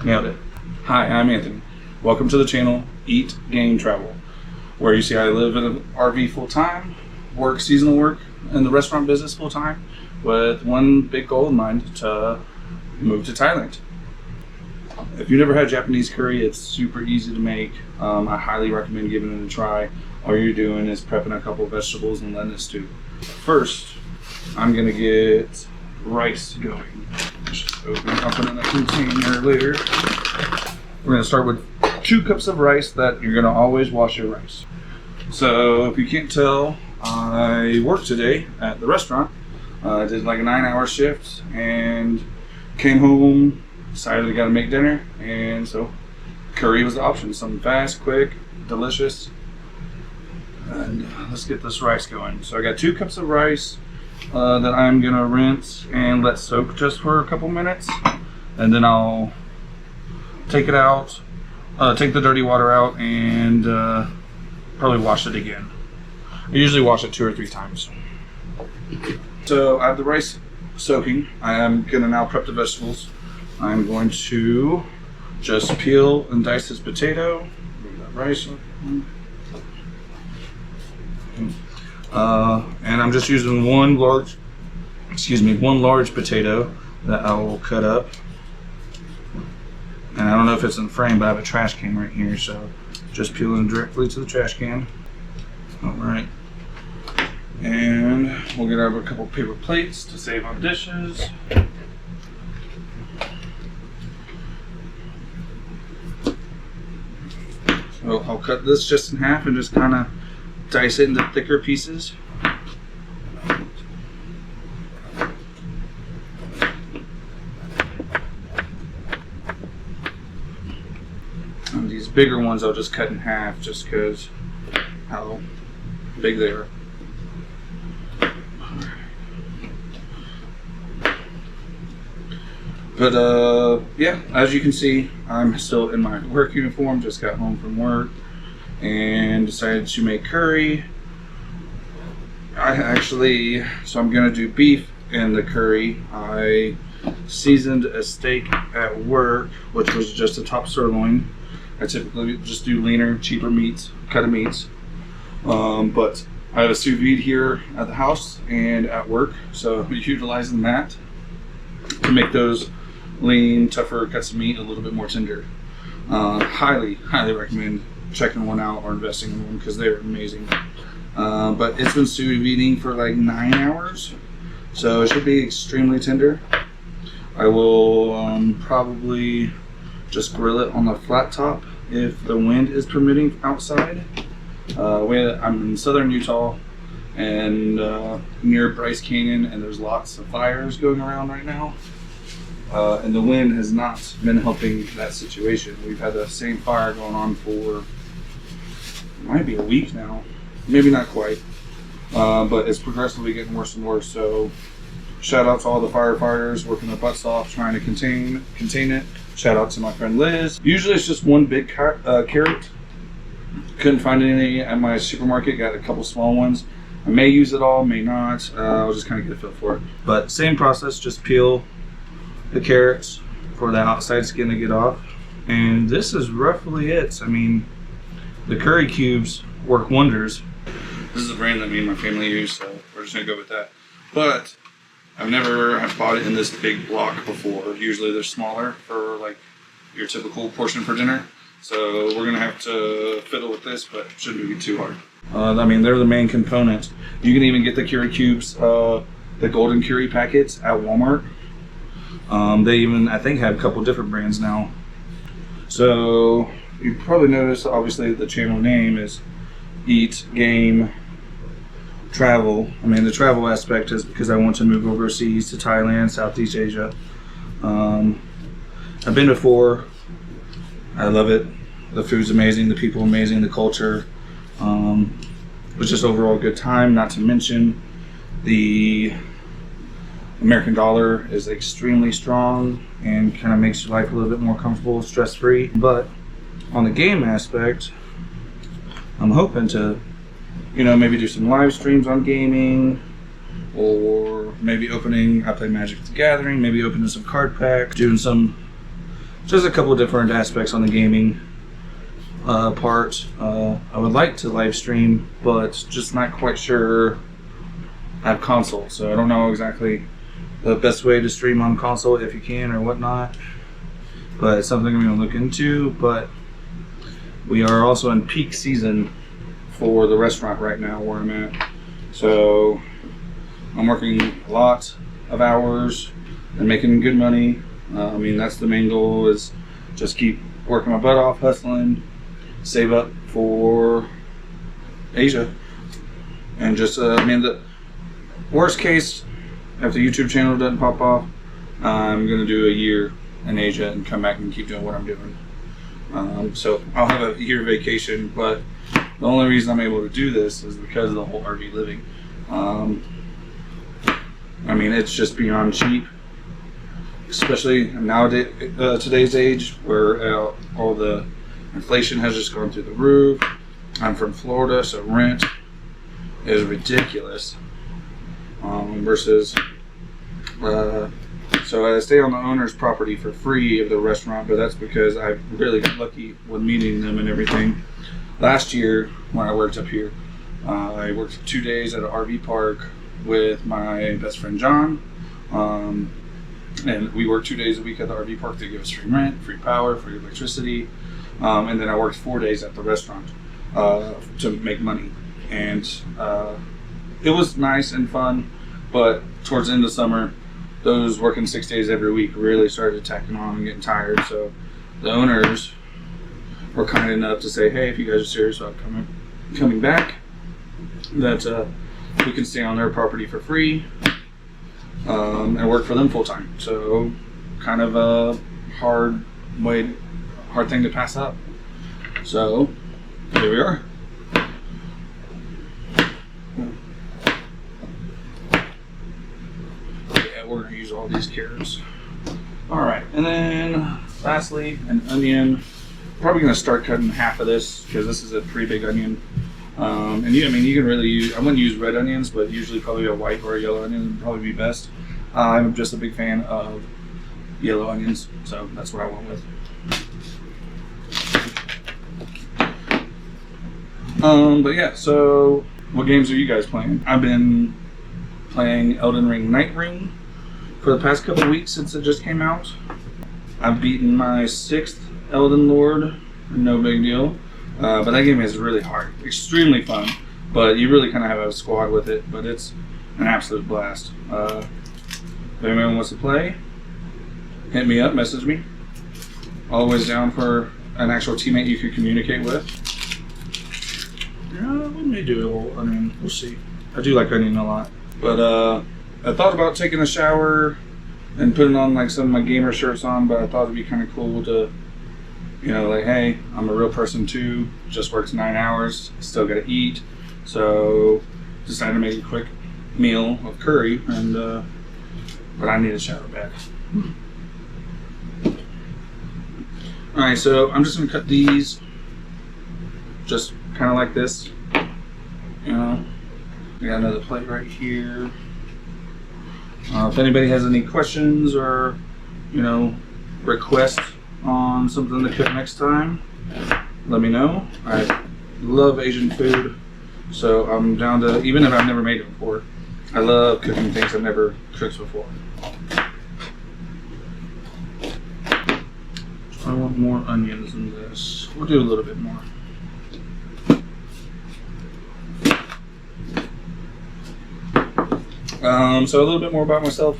Nailed it. Hi, I'm Anthony. Welcome to the channel Eat, Game, Travel, where you see I live in an RV full-time, work seasonal work in the restaurant business full-time, with one big goal in mind: to move to Thailand. If you've never had Japanese curry, it's super easy to make. I highly recommend giving it a try. All you're doing is prepping a couple of vegetables and letting it stew. First, I'm gonna get rice going. Just open it up in a container later. We're gonna start with 2 cups of rice that you're gonna always wash your rice. So if you can't tell, I worked today at the restaurant. I did like a 9-hour shift and came home, decided I gotta make dinner, and so curry was the option. Something fast, quick, delicious. And let's get this rice going. So I got 2 cups of rice that I'm gonna rinse and let soak just for a couple minutes, and then I'll take it out, take the dirty water out, and probably wash it again. I usually wash it 2 or 3 times. So I have the rice soaking. I am gonna now prep the vegetables. I'm going to just peel and dice this potato. Move that rice up. And I'm just using one large potato that I will cut up. And I don't know if it's in the frame, but I have a trash can right here, so just peeling directly to the trash can. All right. And we'll get out a couple paper plates to save on dishes. So I'll cut this just in half and just kind of dice it into thicker pieces. And these bigger ones I'll just cut in half just because how big they are. But yeah, as you can see, I'm still in my work uniform. Just got home from work and decided to make curry. So I'm gonna do beef in the curry. I seasoned a steak at work, which was just a top sirloin. I typically just do leaner, cheaper meats, cut of meats. But I have a sous vide here at the house and at work, so I'm utilizing that to make those lean, tougher cuts of meat a little bit more tender. Highly recommend checking one out or investing in one because they're amazing. But it's been sous videing for like 9 hours, so it should be extremely tender. I will probably just grill it on the flat top if the wind is permitting outside. I'm in southern Utah and near Bryce Canyon, and there's lots of fires going around right now. And the wind has not been helping that situation. We've had the same fire going on for might be a week now, maybe not quite, but it's progressively getting worse and worse. So shout out to all the firefighters working their butts off trying to contain it. Shout out to my friend Liz. Usually it's just one big carrot. Couldn't find any at my supermarket, got a couple small ones. I may use it all, may not. I'll just kind of get a feel for it. But same process, just peel the carrots for the outside skin to get off. And this is roughly it. I mean, the curry cubes work wonders. This is a brand that me and my family use, so we're just gonna go with that. But I've never bought it in this big block before. Usually they're smaller for like your typical portion for dinner. So we're gonna have to fiddle with this, but it shouldn't be too hard. I mean, they're the main component. You can even get the curry cubes, the golden curry packets at Walmart. They even, I think, have a couple different brands now. So you probably noticed, obviously, the channel name is Eat, Game, Travel. I mean, the travel aspect is because I want to move overseas to Thailand, Southeast Asia. I've been before. I love it. The food's amazing, the people amazing, the culture. It was just overall a good time. Not to mention the American dollar is extremely strong and kind of makes your life a little bit more comfortable, stress-free. But on the game aspect, I'm hoping to, maybe do some live streams on gaming, or maybe I play Magic the Gathering, maybe opening some card packs, doing some just a couple different aspects on the gaming part. I would like to live stream, but just not quite sure. I have console, so I don't know exactly the best way to stream on console, if you can or whatnot. But it's something I'm going to look into. But we are also in peak season for the restaurant right now where I'm at. So I'm working a lot of hours and making good money. I mean, that's the main goal, is just keep working my butt off, hustling, save up for Asia. And just, I mean, the worst case, if the YouTube channel doesn't pop off, I'm going to do a year in Asia and come back and keep doing what I'm doing. So I'll have a year vacation, but the only reason I'm able to do this is because of the whole RV living. I mean, it's just beyond cheap, especially nowadays, today's age, where all the inflation has just gone through the roof. I'm from Florida, so rent is ridiculous. Versus, so I stay on the owner's property for free of the restaurant, but that's because I really got lucky with meeting them and everything. Last year, when I worked up here, I worked 2 days at an RV park with my best friend John, and we worked 2 days a week at the RV park. They give us free rent, free power, free electricity, and then I worked 4 days at the restaurant to make money. And it was nice and fun, but towards the end of summer, those working 6 days every week really started tacking on and getting tired. So the owners were kind enough to say, hey, if you guys are serious about coming back, that we can stay on their property for free and work for them full time. So kind of a hard thing to pass up. So here we are. Yeah, we're gonna use all these carrots. All right, and then lastly, an onion. Probably gonna start cutting half of this because this is a pretty big onion. And I mean, you can really use, I wouldn't use red onions, but usually probably a white or a yellow onion would probably be best. I'm just a big fan of yellow onions, so that's what I went with. But yeah, so what games are you guys playing? I've been playing Elden Ring Night Ring for the past couple weeks since it just came out. I've beaten my 6th Elden Lord, no big deal. But that game is really hard, extremely fun, but you really kind of have a squad with it, but it's an absolute blast. If anyone wants to play, hit me up, message me. Always down for an actual teammate you can communicate with. Yeah, we may do a little onion, we'll see. I do like onion a lot. But I thought about taking a shower and putting on like some of my gamer shirts on, but I thought it'd be kind of cool to, you know, like, hey, I'm a real person too, just worked 9 hours, still gotta eat. So decided to make a quick meal of curry, and but I need a shower bath. Alright, so I'm just gonna cut these just kind of like this. You know, I got another plate right here. If anybody has any questions or, you know, requests on something to cook next time, let me know. I love Asian food, so I'm down to, even if I've never made it before, I love cooking things I've never cooked before. I want more onions in this. We'll do a little bit more. So a little bit more about myself.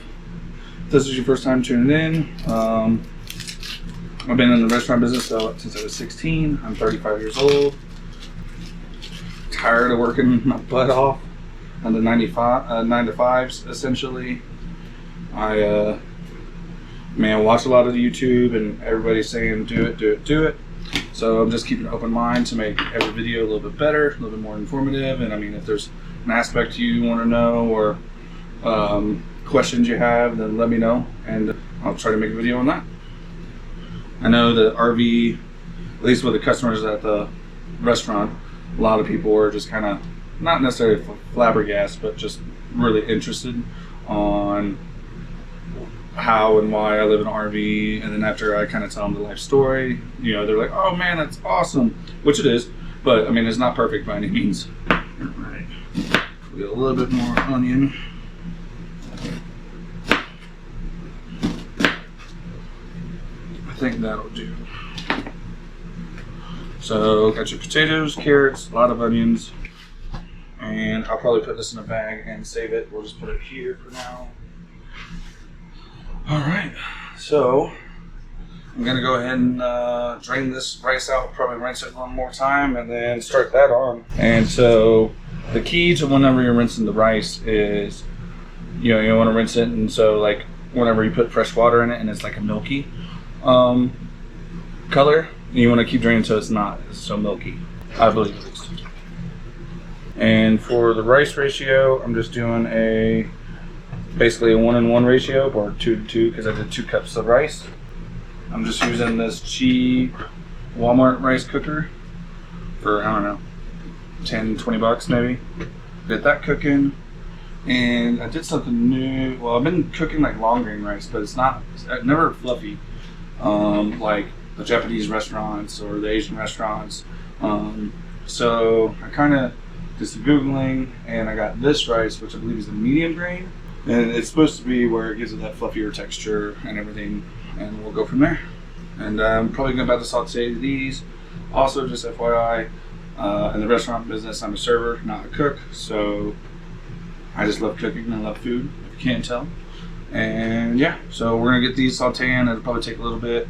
If this is your first time tuning in, I've been in the restaurant business since I was 16. I'm 35 years old. Tired of working my butt off on the 9 to 5s, essentially. I watch a lot of YouTube, and everybody's saying do it, do it, do it. So I'm just keeping an open mind to make every video a little bit better, a little bit more informative. And I mean, if there's an aspect you want to know or questions you have, then let me know, and I'll try to make a video on that. I know the RV, at least with the customers at the restaurant, a lot of people were just kind of not necessarily flabbergasted, but just really interested on how and why I live in an RV, and then after I kind of tell them the life story, you know, they're like, "Oh man, that's awesome," which it is. But I mean, it's not perfect by any means. All right, we got a little bit more onion. I think that'll do. So got your potatoes, carrots, a lot of onions, and I'll probably put this in a bag and save it. We'll just put it here for now. All right, so I'm gonna go ahead and drain this rice out, probably rinse it one more time, and then start that on. And so the key to whenever you're rinsing the rice is, you know, you want to rinse it, and so like whenever you put fresh water in it and it's like a milky color, you want to keep draining so it's not so milky, I believe at least. And for the rice ratio, I'm just doing basically a 1-in-1 ratio, or 2-to-2, because I did 2 cups of rice. I'm just using this cheap Walmart rice cooker for, I don't know, 10-20 bucks maybe. Get that cooking, and I did something new. Well, I've been cooking like long grain rice, but it's never fluffy like the Japanese restaurants or the Asian restaurants. So I kind of did some Googling, and I got this rice, which I believe is a medium grain, and it's supposed to be where it gives it that fluffier texture and everything, and we'll go from there. And I'm probably about to saute these. Also, just FYI, in the restaurant business, I'm a server, not a cook, so I just love cooking and I love food, if you can't tell. And yeah, so we're gonna get these sauteing. It'll probably take a little bit.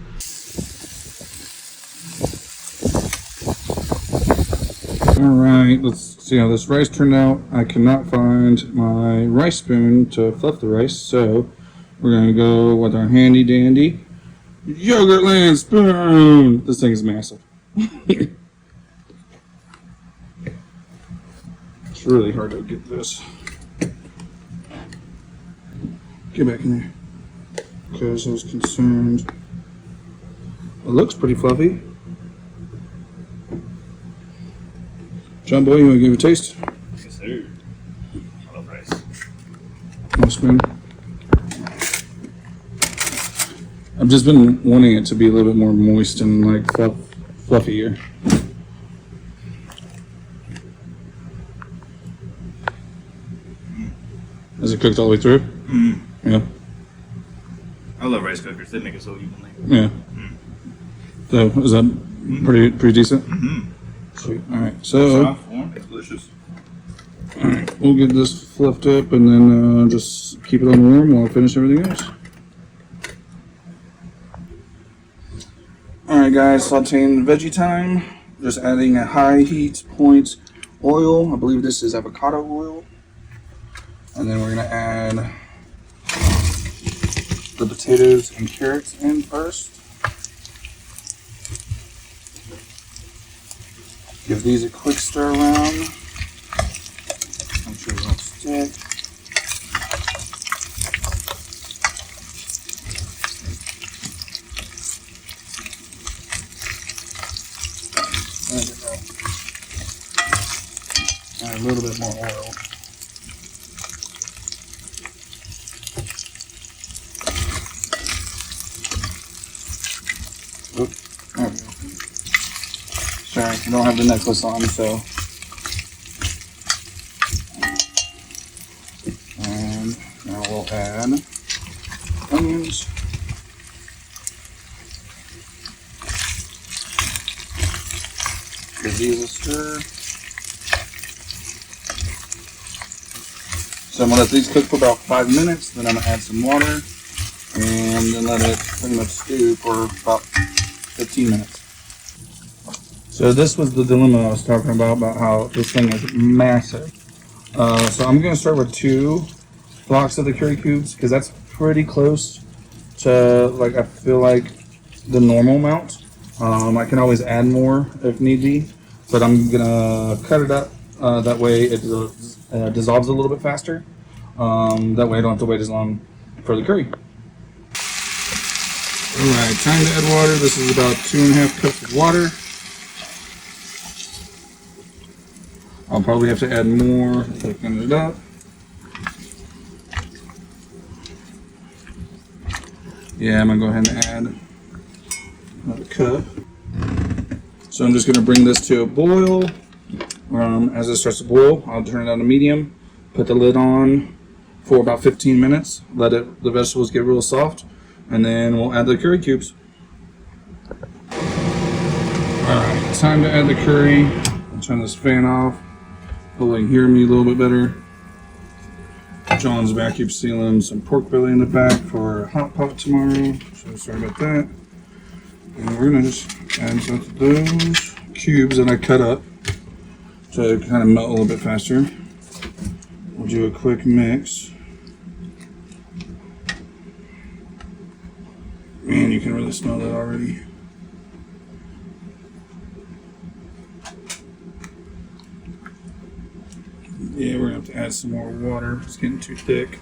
All right, let's see how this rice turned out. I cannot find my rice spoon to fluff the rice, so we're gonna go with our handy dandy Yogurtland spoon. This thing is massive. It's really hard to get this. Get back in there, because I was concerned. It looks pretty fluffy. John Boy, you want to give it a taste? Yes, sir. I love rice. My spoon. I've just been wanting it to be a little bit more moist and like fluffier. Is it cooked all the way through? Mm. Yeah. I love rice cookers. They make it so evenly. Yeah. So is that pretty decent? Mm-hmm. Sweet. All right. So Soft, warm, it's delicious. all right, we'll get this fluffed up and then just keep it on warm while I finish everything else. All right, guys. Sauteing veggie time. Just adding a high heat point oil. I believe this is avocado oil. And then we're gonna add the potatoes and carrots in first. Give these a quick stir around. Make sure they don't stick. Add a little bit more oil. There we go. Sorry, I don't have the necklace on, so. And now we'll add onions. Give these a stir. So I'm gonna let these cook for about 5 minutes, then I'm gonna add some water, and then let it pretty much stew for about 15 minutes. So this was the dilemma I was talking about how this thing is massive. So I'm going to start with 2 blocks of the curry cubes, because that's pretty close to, like, I feel like the normal amount. I can always add more if need be, but I'm going to cut it up. That way it dissolves a little bit faster. That way I don't have to wait as long for the curry. Alright, time to add water. This is about 2.5 cups of water. I'll probably have to add more, thicken it up. Yeah, I'm gonna go ahead and add another cup. So I'm just gonna bring this to a boil. As it starts to boil, I'll turn it on to medium, put the lid on for about 15 minutes, let the vegetables get real soft, and then we'll add the curry cubes. Alright, time to add the curry. I'll turn this fan off. Hopefully you can hear me a little bit better. John's vacuum sealing some pork belly in the back for a hot pot tomorrow, so sorry about that. And we're gonna just add some of those cubes that I cut up to kind of melt a little bit faster. We'll do a quick mix. Man, you can really smell that already. Yeah, we're gonna have to add some more water. It's getting too thick.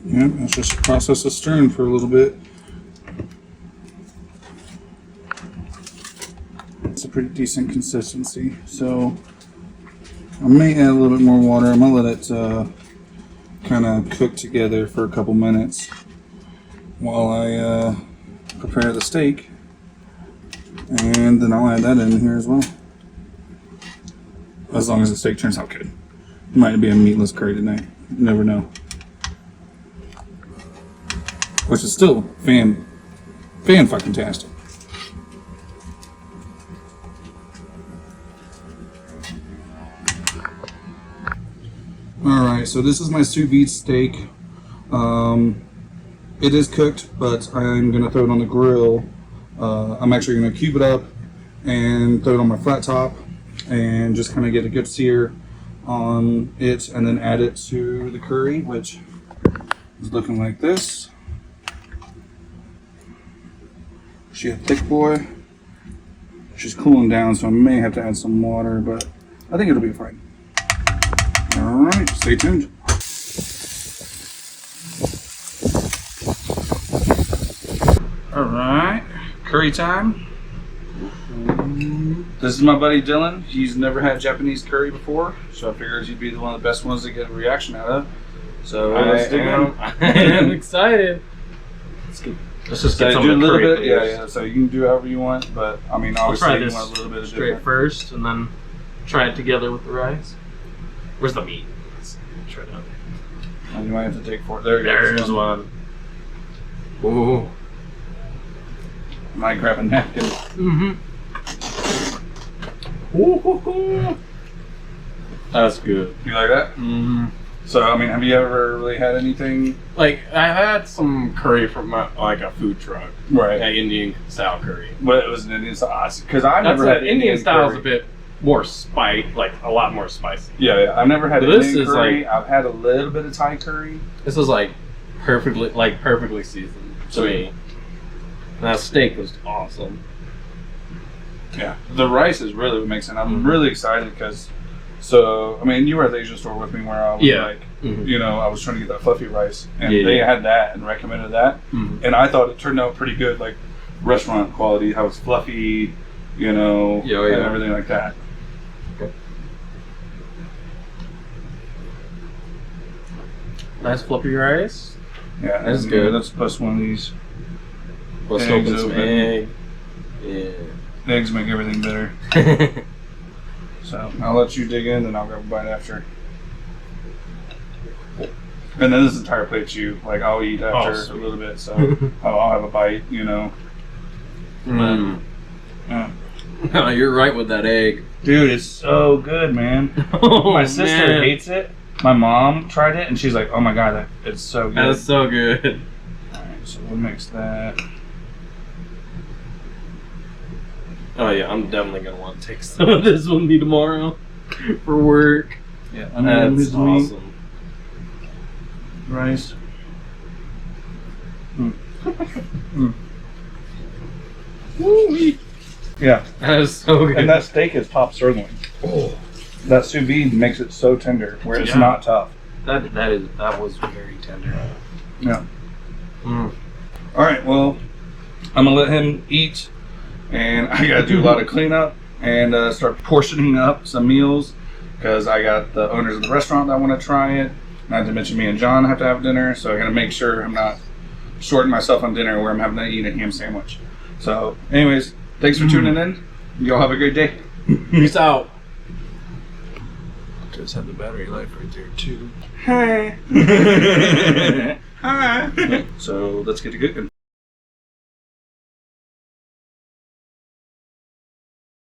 Yep, let's just process the stirring for a little bit. It's a pretty decent consistency, so I may add a little bit more water. I'm gonna let it kind of cook together for a couple minutes while I prepare the steak, and then I'll add that in here as well. As long as the steak turns out good. It might be a meatless curry tonight. You never know. Which is still fan-fucking-tastic. Alright, so this is my sous vide steak. It is cooked, but I'm going to throw it on the grill. I'm actually going to cube it up and throw it on my flat top and just kind of get a good sear on it, and then add it to the curry, which is looking like this. She a thick boy. She's cooling down, so I may have to add some water, but I think it'll be fine. Alright, stay tuned. Alright, curry time. This is my buddy Dylan. He's never had Japanese curry before, so I figured he'd be one of the best ones to get a reaction out of. So let's dig in. I am excited. Let's just get some do a of the little curry bit, first. yeah. So you can do however you want, but I mean, I'll obviously try you this want a little bit of straight different. first, and then try it together with the rice. Where's the meat? Let's try it out. And you might have to take 4. There you go. There's one. Ooh. Might grab a napkin. Mm-hmm. Ooh. That's good. You like that? Mm-hmm. So I mean, have you ever really had anything? Like, I had some curry from like a food truck. Right. Like Indian style curry. But it was an Indian style. Because I've That's never had Indian style is curry. a bit more like a lot more spicy. Yeah. I've never had But this Indian is curry. like- I've had a little bit of Thai curry. This was like perfectly seasoned to me. And that steak was awesome. Yeah. The rice is really what makes it. I'm really excited because, so I mean, you were at the Asian store with me where I was like, Mhm. you know, I was trying to get that fluffy rice, and Yeah, they yeah. had that and recommended that, Mhm. and I thought it turned out pretty good, like restaurant quality, how it's fluffy, you know, Yeah, and yeah. everything like that. Nice fluffy rice. Yeah, That's and, good. Let's plus one of these. Let's Eggs open some open. egg. Eggs make everything better. Yeah. So I'll let you dig in, then I'll grab a bite after. And then this entire plate's you. Like I'll eat after a sweet. little bit, so I'll have a bite, you know. Mm. Yeah. No, you're right with that egg. Dude, it's so good, man. Oh, My sister man. hates it. My mom tried it, and she's like, "Oh my god, it's so good." That's so good. All right, so we'll mix that. Oh yeah, I'm definitely gonna want to take some of this with me tomorrow for work. Yeah, That's meat, awesome. rice. Woo-wee. Yeah, That is so good. and that steak is top sirloin. Oh, That sous vide makes it so tender, where it's Yeah. not tough. that was very tender. Yeah. Mm. All right, well, I'm gonna let him eat, and I gotta do a lot of cleanup and start portioning up some meals because I got the owners of the restaurant that want to try it. Not to mention me and John have to have dinner, so I gotta make sure I'm not shorting myself on dinner where I'm having to eat a ham sandwich. So, anyways, thanks for tuning in. Y'all have a great day. Peace out. Just have the battery life right there too. Hi. Hi. So let's get to cooking.